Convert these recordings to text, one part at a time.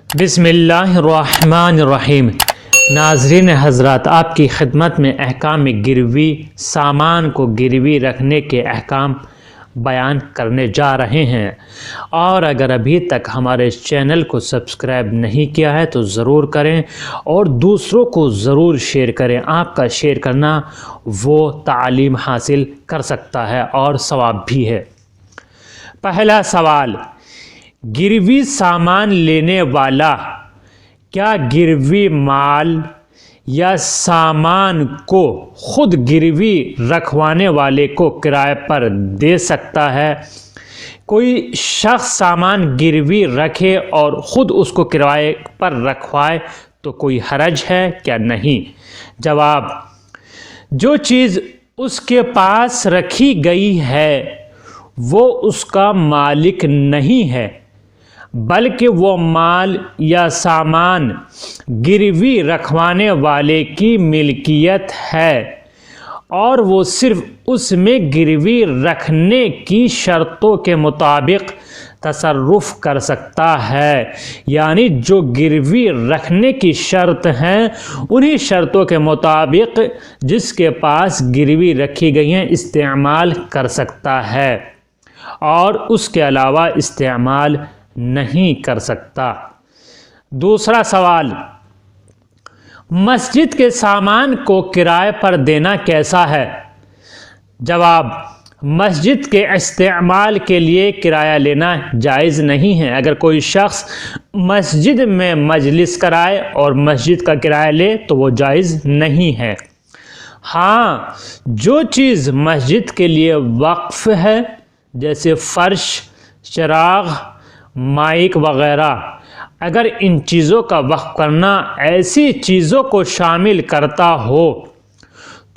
بسم اللہ الرحمن الرحیم۔ ناظرین حضرات، آپ کی خدمت میں احکام گروی، سامان کو گروی رکھنے کے احکام بیان کرنے جا رہے ہیں، اور اگر ابھی تک ہمارے اس چینل کو سبسکرائب نہیں کیا ہے تو ضرور کریں اور دوسروں کو ضرور شیئر کریں۔ آپ کا شیئر کرنا وہ تعلیم حاصل کر سکتا ہے اور ثواب بھی ہے۔ پہلا سوال، گروی سامان لینے والا کیا گروی مال یا سامان کو خود گروی رکھوانے والے کو کرائے پر دے سکتا ہے؟ کوئی شخص سامان گروی رکھے اور خود اس کو کرائے پر رکھوائے تو کوئی حرج ہے کیا؟ نہیں۔ جواب، جو چیز اس کے پاس رکھی گئی ہے وہ اس کا مالک نہیں ہے، بلکہ وہ مال یا سامان گروی رکھوانے والے کی ملکیت ہے، اور وہ صرف اس میں گروی رکھنے کی شرطوں کے مطابق تصرف کر سکتا ہے۔ یعنی جو گروی رکھنے کی شرط ہیں انہی شرطوں کے مطابق جس کے پاس گروی رکھی گئی ہیں استعمال کر سکتا ہے، اور اس کے علاوہ استعمال نہیں کر سکتا۔ دوسرا سوال، مسجد کے سامان کو کرائے پر دینا کیسا ہے؟ جواب، مسجد کے استعمال کے لیے کرایہ لینا جائز نہیں ہے۔ اگر کوئی شخص مسجد میں مجلس کرائے اور مسجد کا کرایہ لے تو وہ جائز نہیں ہے۔ ہاں، جو چیز مسجد کے لیے وقف ہے جیسے فرش، چراغ، مائک وغیرہ، اگر ان چیزوں کا وقف کرنا ایسی چیزوں کو شامل کرتا ہو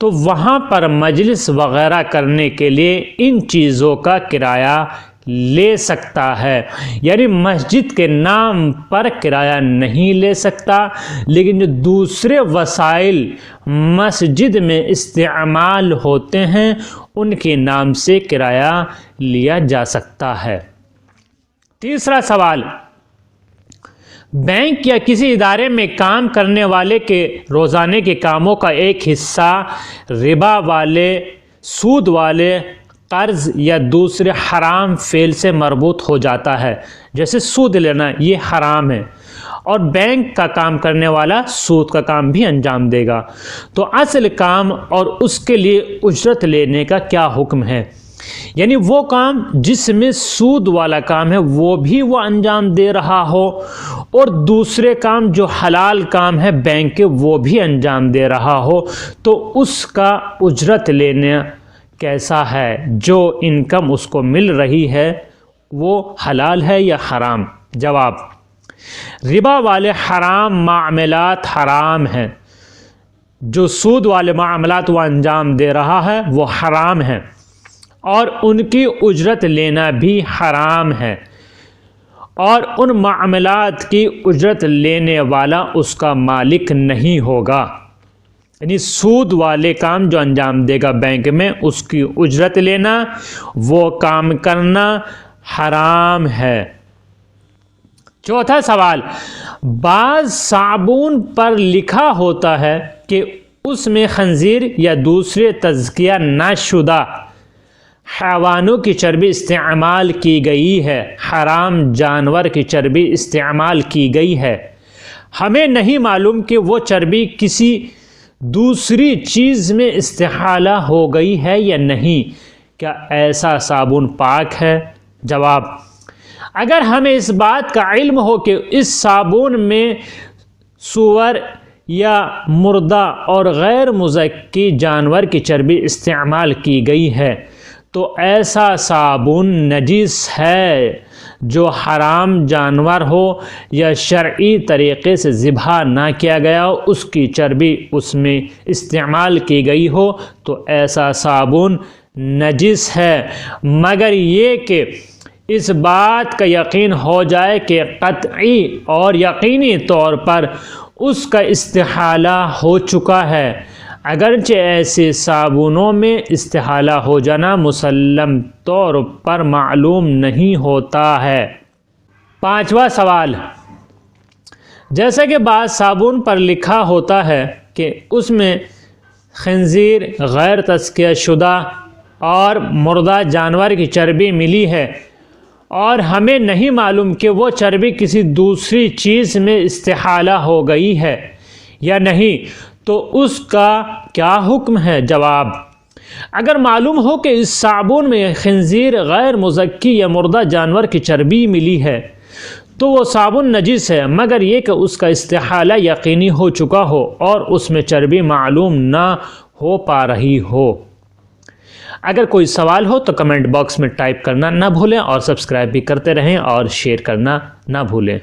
تو وہاں پر مجلس وغیرہ کرنے کے لیے ان چیزوں کا کرایہ لے سکتا ہے۔ یعنی مسجد کے نام پر کرایہ نہیں لے سکتا، لیکن جو دوسرے وسائل مسجد میں استعمال ہوتے ہیں ان کے نام سے کرایہ لیا جا سکتا ہے۔ تیسرا سوال، بینک یا کسی ادارے میں کام کرنے والے کے روزانے کے کاموں کا ایک حصہ ربا والے، سود والے، قرض یا دوسرے حرام فعل سے مربوط ہو جاتا ہے۔ جیسے سود لینا، یہ حرام ہے، اور بینک کا کام کرنے والا سود کا کام بھی انجام دے گا، تو اصل کام اور اس کے لیے اجرت لینے کا کیا حکم ہے؟ یعنی وہ کام جس میں سود والا کام ہے وہ بھی وہ انجام دے رہا ہو، اور دوسرے کام جو حلال کام ہے بینک کے وہ بھی انجام دے رہا ہو، تو اس کا اجرت لینا کیسا ہے؟ جو انکم اس کو مل رہی ہے وہ حلال ہے یا حرام؟ جواب، ربا والے حرام معاملات حرام ہیں، جو سود والے معاملات وہ انجام دے رہا ہے وہ حرام ہیں، اور ان کی اجرت لینا بھی حرام ہے، اور ان معاملات کی اجرت لینے والا اس کا مالک نہیں ہوگا۔ یعنی سود والے کام جو انجام دے گا بینک میں اس کی اجرت لینا، وہ کام کرنا حرام ہے۔ چوتھا سوال، بعض صابن پر لکھا ہوتا ہے کہ اس میں خنزیر یا دوسرے تزکیہ نہ شدہ حیوانوں کی چربی استعمال کی گئی ہے، حرام جانور کی چربی استعمال کی گئی ہے۔ ہمیں نہیں معلوم کہ وہ چربی کسی دوسری چیز میں استحالہ ہو گئی ہے یا نہیں، کیا ایسا صابن پاک ہے؟ جواب، اگر ہمیں اس بات کا علم ہو کہ اس صابن میں سور یا مردہ اور غیر مزکی جانور کی چربی استعمال کی گئی ہے تو ایسا صابن نجس ہے۔ جو حرام جانور ہو یا شرعی طریقے سے ذبح نہ کیا گیا ہو، اس کی چربی اس میں استعمال کی گئی ہو تو ایسا صابن نجس ہے، مگر یہ کہ اس بات کا یقین ہو جائے کہ قطعی اور یقینی طور پر اس کا استحالہ ہو چکا ہے۔ اگرچہ ایسے صابنوں میں استحالہ ہو جانا مسلم طور پر معلوم نہیں ہوتا ہے۔ پانچواں سوال، جیسا کہ بعض صابن پر لکھا ہوتا ہے کہ اس میں خنزیر، غیر تزکیہ شدہ اور مردہ جانور کی چربی ملی ہے، اور ہمیں نہیں معلوم کہ وہ چربی کسی دوسری چیز میں استحالہ ہو گئی ہے یا نہیں، تو اس کا کیا حکم ہے؟ جواب: اگر معلوم ہو کہ اس صابن میں خنزیر، غیر مزکی یا مردہ جانور کی چربی ملی ہے تو وہ صابن نجس ہے، مگر یہ کہ اس کا استحالہ یقینی ہو چکا ہو اور اس میں چربی معلوم نہ ہو پا رہی ہو۔ اگر کوئی سوال ہو تو کمنٹ باکس میں ٹائپ کرنا نہ بھولیں، اور سبسکرائب بھی کرتے رہیں اور شیئر کرنا نہ بھولیں۔